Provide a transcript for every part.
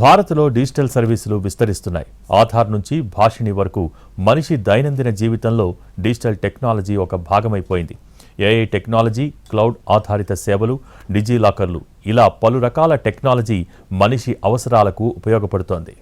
భారత్లో డిజిటల్ సర్వీసులు విస్తరిస్తున్నాయి. ఆధార్ నుంచి భాషిణి వరకు మనిషి దైనందిన జీవితంలో డిజిటల్ టెక్నాలజీ ఒక భాగమైపోయింది. ఏఐ టెక్నాలజీ, క్లౌడ్ ఆధారిత సేవలు, డిజిలాకర్లు ఇలా పలు రకాల టెక్నాలజీ మనిషి అవసరాలకు ఉపయోగపడుతోంది.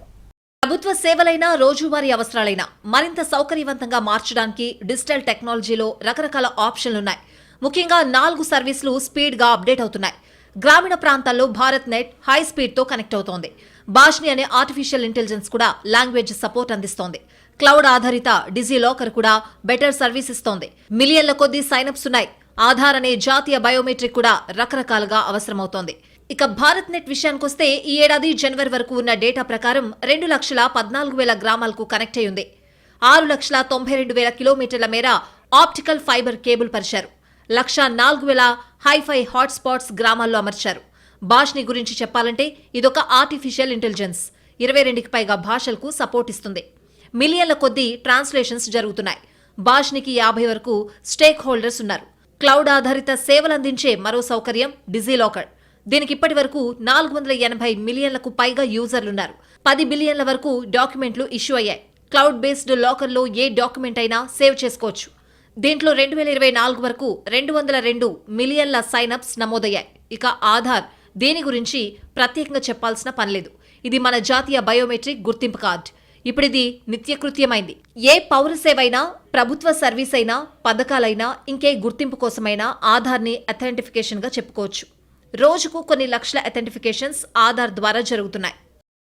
ప్రభుత్వ సేవలైనా రోజువారీ అవసరాలైనా మరింత సౌకర్యవంతంగా మార్చడానికి డిజిటల్ టెక్నాలజీలో రకరకాల ఆప్షన్లున్నాయి. ముఖ్యంగా 4 సర్వీసులు స్పీడ్గా అప్డేట్ అవుతున్నాయి. గ్రామీణ ప్రాంతాల్లో భారత్ నెట్ హై స్పీడ్తో కనెక్ట్ అవుతోంది. భాషిణి అనే ఆర్టిఫిషియల్ ఇంటెలిజెన్స్ కూడా లాంగ్వేజ్ సపోర్ట్ అందిస్తోంది. క్లౌడ్ ఆధారిత డిజిలాకర్ కూడా బెటర్ సర్వీస్ ఇస్తోంది. మిలియన్ల కొద్దీ సైనప్స్ ఉన్నాయి. ఆధార్ అనే జాతీయ బయోమెట్రిక్ కూడా రకరకాలుగా అవసరమవుతోంది. ఇక భారత్ నెట్ విషయానికొస్తే ఈ ఏడాది జనవరి వరకు ఉన్న డేటా ప్రకారం 2,14,000 గ్రామాలకు కనెక్ట్ అయ్యింది. 6,92,000 కిలోమీటర్ల మేర ఆప్టికల్ ఫైబర్ కేబుల్ పరిచారు. 1,04,000 హైఫై హాట్స్పాట్స్ గ్రామాల్లో అమర్చారు. భాషిణి గురించి చెప్పాలంటే ఇదొక ఆర్టిఫిషియల్ ఇంటెలిజెన్స్. 22కి పైగా భాషలకు సపోర్ట్ ఇస్తుంది. మిలియన్ల కొద్దీ ట్రాన్స్లేషన్స్ జరుగుతున్నాయి. భాషిణికి 50 వరకు స్టేక్ హోల్డర్స్ ఉన్నారు. క్లౌడ్ ఆధారిత సేవలందించే మరో సౌకర్యం డిజిలాకర్. దీనికి ఇప్పటి వరకు 480 మిలియన్లకు పైగా యూజర్లున్నారు. 10 బిలియన్ల వరకు డాక్యుమెంట్లు ఇష్యూ అయ్యాయి. క్లౌడ్ బేస్డ్ లాకర్లో ఏ డాక్యుమెంట్ అయినా సేవ్ చేసుకోవచ్చు. దీంట్లో 2024 వరకు 202 మిలియన్ల సైనప్స్ నమోదయ్యాయి. ఇక ఆధార్, దీని గురించి ప్రత్యేకంగా చెప్పాల్సిన పనిలేదు. ఇది మన జాతీయ బయోమెట్రిక్ గుర్తింపు కార్డ్. ఇప్పుడు ఇది నిత్యకృత్యమైంది. ఏ పౌర సేవైనా, ప్రభుత్వ సర్వీస్ అయినా, పథకాలైనా, ఇంకే గుర్తింపు కోసమైనా ఆధార్ని అథెంటిఫికేషన్గా చెప్పుకోవచ్చు. రోజుకు కొన్ని లక్షల అథెంటిఫికేషన్స్ ఆధార్ ద్వారా జరుగుతున్నాయి.